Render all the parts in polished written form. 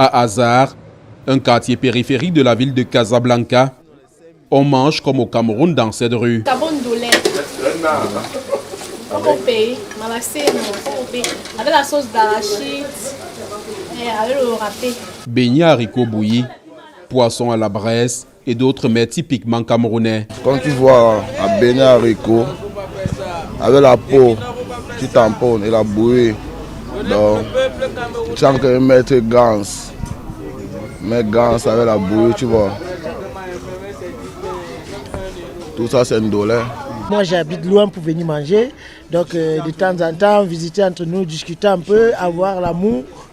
À Azar, un quartier périphérique de la ville de Casablanca, on mange comme au Cameroun dans cette rue. Avec la sauce d'arachide et avec le râpé. Beignets haricots bouillis, poisson à la braise et d'autres mets typiquement camerounais. Quand tu vois un beignet haricots, avec la peau, tu tamponnes et la bouillie. Donc, tu sens que mettre gants avec la bouillie, tu vois. Tout ça, c'est indolé. Moi, j'habite loin pour venir manger. Donc, de temps en temps, visiter entre nous, discuter un peu, avoir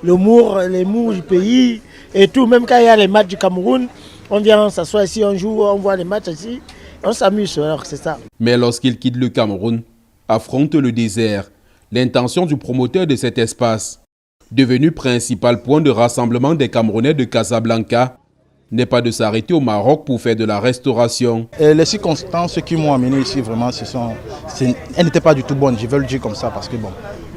les mours du pays et tout. Même quand il y a les matchs du Cameroun, on vient s'asseoir ici, on joue, on voit les matchs ici. On s'amuse, alors c'est ça. Mais lorsqu'il quitte le Cameroun, affronte le désert, l'intention du promoteur de cet espace, devenu principal point de rassemblement des Camerounais de Casablanca, n'est pas de s'arrêter au Maroc pour faire de la restauration. Et les circonstances qui m'ont amené ici, vraiment, elles n'étaient pas du tout bonnes, je veux le dire comme ça, parce que bon,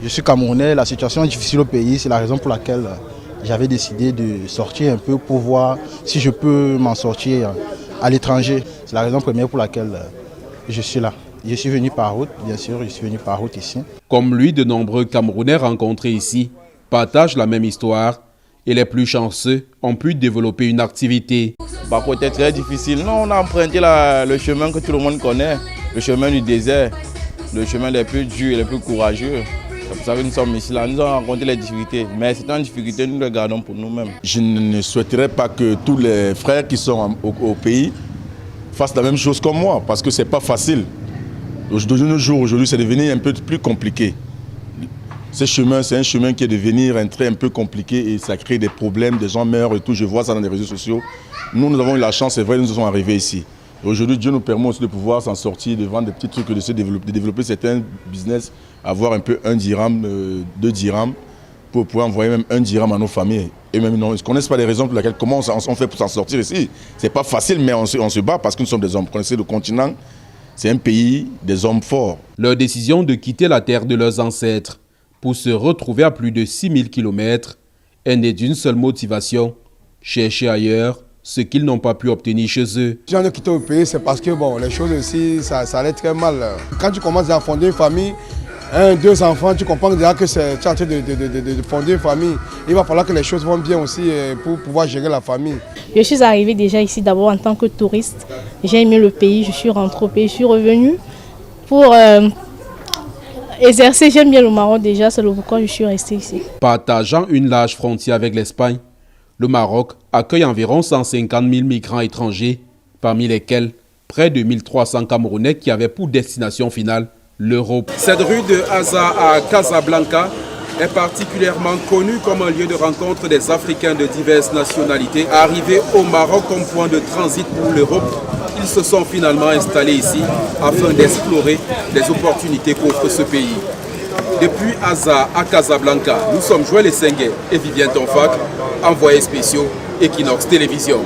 je suis Camerounais, la situation est difficile au pays, c'est la raison pour laquelle j'avais décidé de sortir un peu pour voir si je peux m'en sortir à l'étranger. C'est la raison première pour laquelle je suis là. Je suis venu par route, bien sûr, je suis venu par route ici. Comme lui, de nombreux Camerounais rencontrés ici partagent la même histoire et les plus chanceux ont pu développer une activité. Par contre, c'est très difficile. Non, on a emprunté le chemin que tout le monde connaît, le chemin du désert, le chemin les plus durs et les plus courageux. C'est pour ça que nous sommes ici là. Nous avons rencontré les difficultés, mais c'est une difficulté, nous les gardons pour nous-mêmes. Je ne souhaiterais pas que tous les frères qui sont au pays fassent la même chose comme moi, parce que ce n'est pas facile. De nos jours, aujourd'hui, c'est devenu un peu plus compliqué. Ce chemin, c'est un chemin qui est devenu un peu compliqué et ça crée des problèmes, des gens meurent et tout. Je vois ça dans les réseaux sociaux. Nous avons eu la chance, c'est vrai, nous sommes arrivés ici. Aujourd'hui, Dieu nous permet aussi de pouvoir s'en sortir, de vendre des petits trucs, de développer certains business, avoir un peu 1 dirham, 2 dirhams, pour pouvoir envoyer même 1 dirham à nos familles. Et même, ils ne connaissent pas les raisons pour lesquelles, comment on fait pour s'en sortir ici. C'est pas facile, mais on se bat parce que nous sommes des hommes. Vous connaissez le continent, c'est un pays des hommes forts. Leur décision de quitter la terre de leurs ancêtres pour se retrouver à plus de 6000 km est née d'une seule motivation, chercher ailleurs ce qu'ils n'ont pas pu obtenir chez eux. Si on a quitté le pays, c'est parce que bon, les choses ici, ça allait très mal. Quand tu commences à fonder une famille, 1, 2 enfants, tu comprends déjà que tu es en train de fonder une famille. Il va falloir que les choses vont bien aussi pour pouvoir gérer la famille. Je suis arrivée déjà ici d'abord en tant que touriste. J'ai aimé le pays, je suis rentrée au pays, je suis revenue pour exercer. J'aime bien le Maroc déjà, c'est pourquoi je suis restée ici. Partageant une large frontière avec l'Espagne, le Maroc accueille environ 150 000 migrants étrangers, parmi lesquels près de 1300 Camerounais qui avaient pour destination finale l'Europe. Cette rue de Azar à Casablanca est particulièrement connue comme un lieu de rencontre des Africains de diverses nationalités. Arrivés au Maroc comme point de transit pour l'Europe, ils se sont finalement installés ici afin d'explorer les opportunités qu'offre ce pays. Depuis Azar à Casablanca, nous sommes Joël Essengue et Vivien Tonfac, envoyés spéciaux Equinox Télévision.